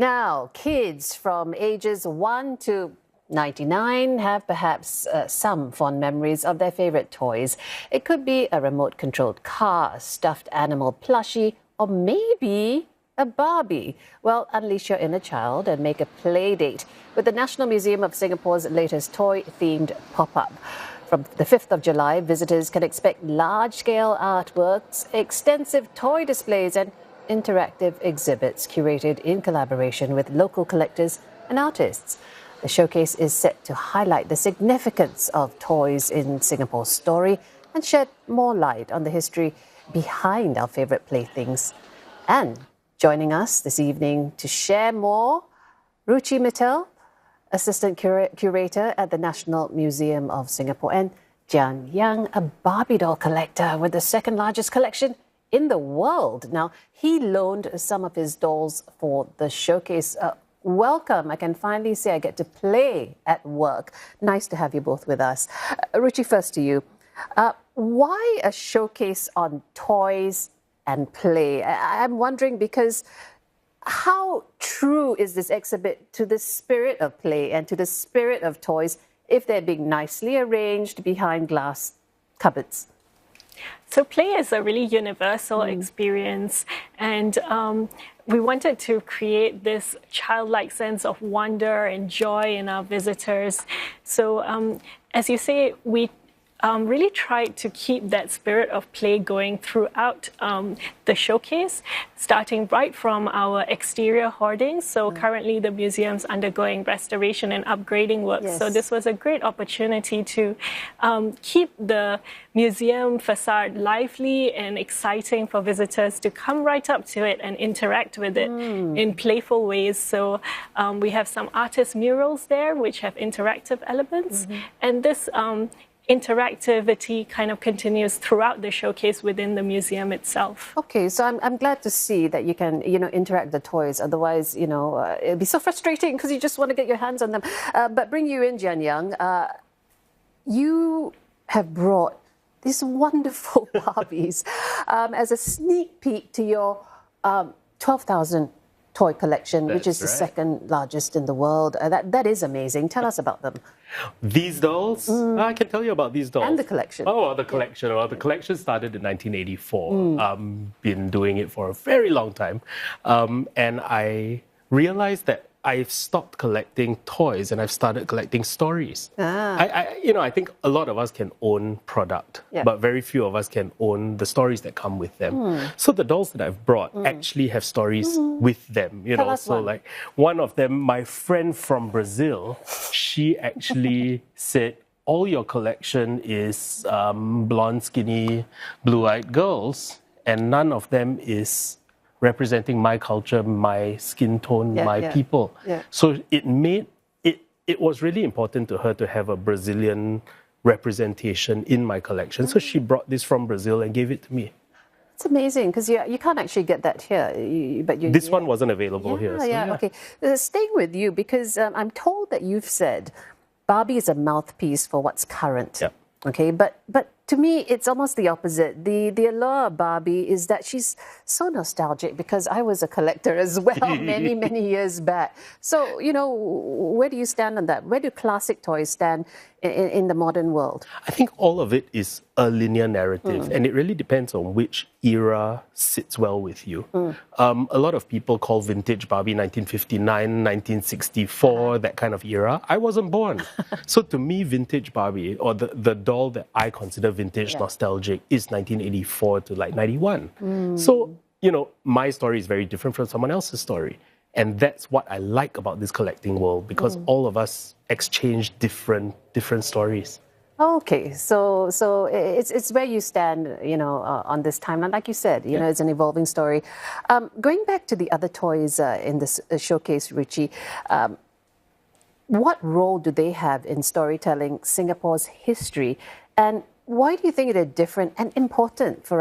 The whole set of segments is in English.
Now, kids from ages 1 to 99 have perhaps some fond memories of their favorite toys. It could be a remote-controlled car, a stuffed animal plushie, or maybe a Barbie. Well, unleash your inner child and make a play date with the National Museum of Singapore's latest toy-themed pop-up. From the 5th of July, visitors can expect large-scale artworks, extensive toy displays, and interactive exhibits curated in collaboration with local collectors and artists. The showcase is set to highlight the significance of toys in Singapore's story and shed more light on the history behind our favourite playthings. And joining us this evening to share more, Ruchi Mittal, Assistant Curator at the National Museum of Singapore, and Jian Yang, a Barbie doll collector with the second largest collection in the world. Now, he loaned some of his dolls for the showcase. Welcome. I can finally say I get to play at work. Nice to have you both with us. Ruchi, first to you. Why a showcase on toys and play? I'm wondering because how true is this exhibit to the spirit of play and to the spirit of toys if they're being nicely arranged behind glass cupboards? So play is a really universal experience, and we wanted to create this childlike sense of wonder and joy in our visitors. So as you say, we really tried to keep that spirit of play going throughout the showcase, starting right from our exterior hoardings. So currently the museum's undergoing restoration and upgrading work. Yes. So this was a great opportunity to keep the museum facade lively and exciting for visitors to come right up to it and interact with it in playful ways. So we have some artist murals there which have interactive elements, and this interactivity kind of continues throughout the showcase within the museum itself. Okay, so I'm glad to see that you can, interact with the toys. Otherwise, it'd be so frustrating because you just want to get your hands on them. But bring you in, Jian Yang. You have brought these wonderful Barbies as a sneak peek to your 12,000 toy collection, which is the second largest in the world. That is amazing. Tell us about them. These dolls? I can tell you about these dolls. And the collection. Oh, the collection. Yeah. Well, the collection started in 1984. Been doing it for a very long time. And I realized that I've stopped collecting toys and I've started collecting stories. I think a lot of us can own product, but very few of us can own the stories that come with them. So the dolls that I've brought actually have stories with them. Like one of them, my friend from Brazil, she actually said, all your collection is blonde, skinny, blue-eyed girls, and none of them is representing my culture, my skin tone, my people. So it was really important to her to have a Brazilian representation in my collection. So she brought this from Brazil and gave it to me. It's amazing because you can't actually get that here. This one wasn't available here. So Okay. Staying with you because I'm told that you've said Barbie is a mouthpiece for what's current. Okay, but to me, it's almost the opposite. The allure of Barbie is that she's so nostalgic because I was a collector as well many, many years back. So, where do you stand on that? Where do classic toys stand in the modern world? I think all of it is a linear narrative, and it really depends on which era sits well with you. A lot of people call vintage Barbie 1959, 1964, that kind of era. I wasn't born. So to me, vintage Barbie, or the doll that I consider vintage nostalgic, is 1984 to like 91. So, my story is very different from someone else's story. And that's what I like about this collecting world, because all of us exchange different stories. Okay, so it's where you stand, on this timeline. Like you said, it's an evolving story. Going back to the other toys in this showcase, Ruchi, what role do they have in storytelling Singapore's history, and why do you think they're different and important for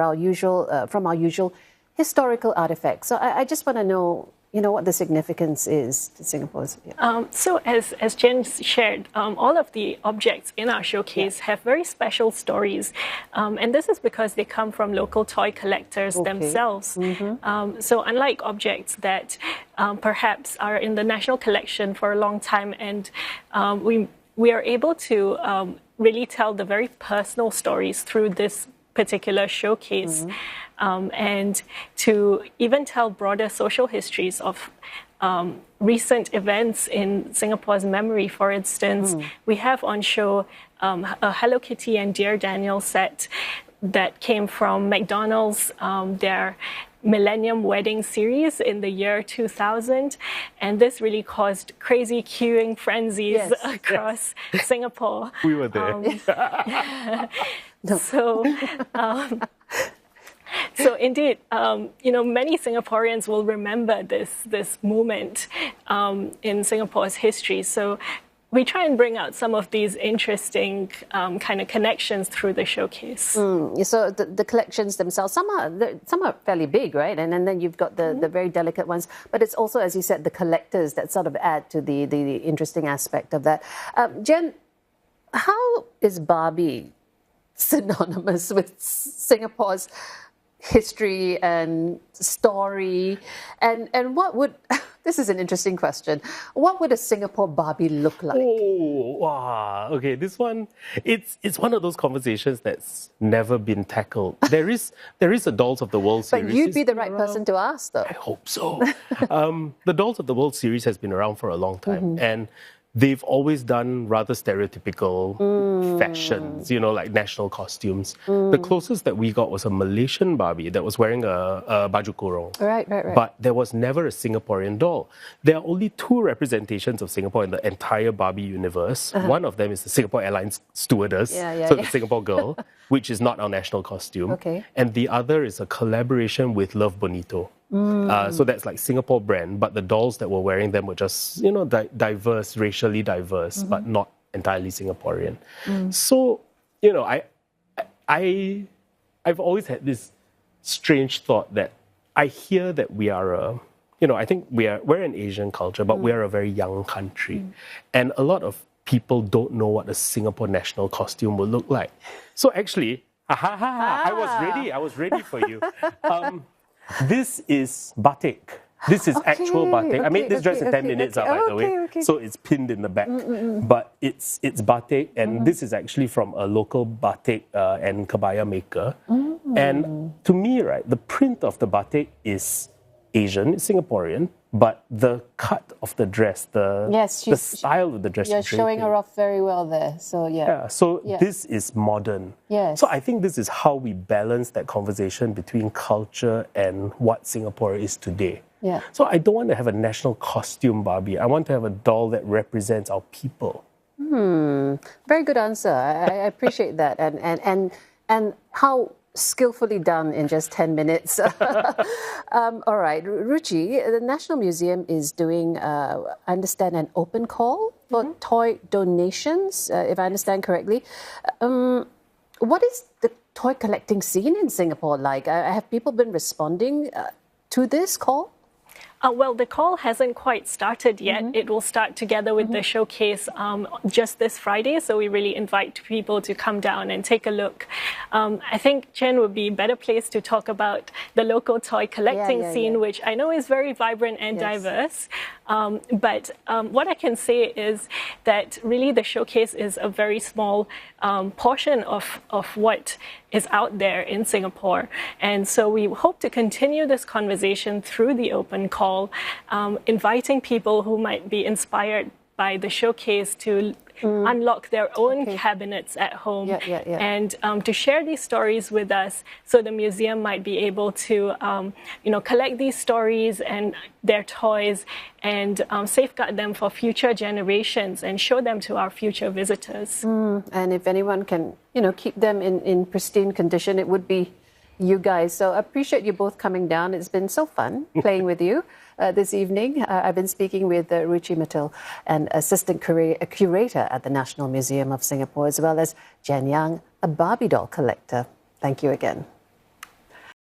from our usual historical artifacts? So I just want to know what the significance is to Singapore's. Yeah. So as Jen shared, all of the objects in our showcase have very special stories. And this is because they come from local toy collectors themselves. So unlike objects that perhaps are in the national collection for a long time, and we are able to really tell the very personal stories through this particular showcase, and to even tell broader social histories of recent events in Singapore's memory. For instance, we have on show a Hello Kitty and Dear Daniel set that came from McDonald's, their Millennium Wedding series in the year 2000, and this really caused crazy queuing frenzies across Singapore. We were there. So indeed, many Singaporeans will remember this moment in Singapore's history. So we try and bring out some of these interesting kind of connections through the showcase. So the collections themselves, some are fairly big, right? And then you've got the very delicate ones. But it's also, as you said, the collectors that sort of add to the interesting aspect of that. Jen, how is Barbie synonymous with Singapore's history and story, and what would this is an interesting question. What would a Singapore Barbie look like? Oh, wow. Okay, this one, it's one of those conversations that's never been tackled. There is a Dolls of the World series. But you'd be the right person to ask, though. I hope so. The Dolls of the World series has been around for a long time, and they've always done rather stereotypical fashions, like national costumes. The closest that we got was a Malaysian Barbie that was wearing a baju kurung. Right. But there was never a Singaporean doll. There are only two representations of Singapore in the entire Barbie universe. One of them is the Singapore Airlines stewardess, the Singapore girl, which is not our national costume. Okay. And the other is a collaboration with Love Bonito. So that's like Singapore brand, but the dolls that were wearing them were just, diverse, racially diverse, but not entirely Singaporean. So, I've always had this strange thought that I hear that we are I think we're an Asian culture, but we are a very young country. And a lot of people don't know what a Singapore national costume will look like. So actually, I was ready for you. This is batik. This is actual batik. I made this dress in 10 minutes, by the way. So it's pinned in the back. But it's batik, and this is actually from a local batik and kabaya maker. And to me, right, the print of the batik is Asian, it's Singaporean, but the cut of the dress, the style of the dress. You're showing her off very well there. So this is modern. Yes. So I think this is how we balance that conversation between culture and what Singapore is today. Yeah. So I don't want to have a national costume Barbie. I want to have a doll that represents our people. Very good answer. I appreciate that, and how skillfully done in just 10 minutes. All right, Ruchi, the National Museum is doing, I understand, an open call for toy donations, if I understand correctly. What is the toy collecting scene in Singapore like? Have people been responding to this call? Well, the call hasn't quite started yet. It will start together with the showcase just this Friday. So we really invite people to come down and take a look. I think Jen would be better placed to talk about the local toy collecting scene, which I know is very vibrant and diverse. But what I can say is that really the showcase is a very small portion of what is out there in Singapore. And so we hope to continue this conversation through the open call, inviting people who might be inspired by the showcase to unlock their own cabinets at home and to share these stories with us, so the museum might be able to collect these stories and their toys and safeguard them for future generations and show them to our future visitors. And if anyone can keep them in pristine condition, it would be you guys. So I appreciate you both coming down. It's been so fun playing with you this evening. I've been speaking with Ruchi Mittal, an assistant curator at the National Museum of Singapore, as well as Jian Yang, a Barbie doll collector. Thank you again.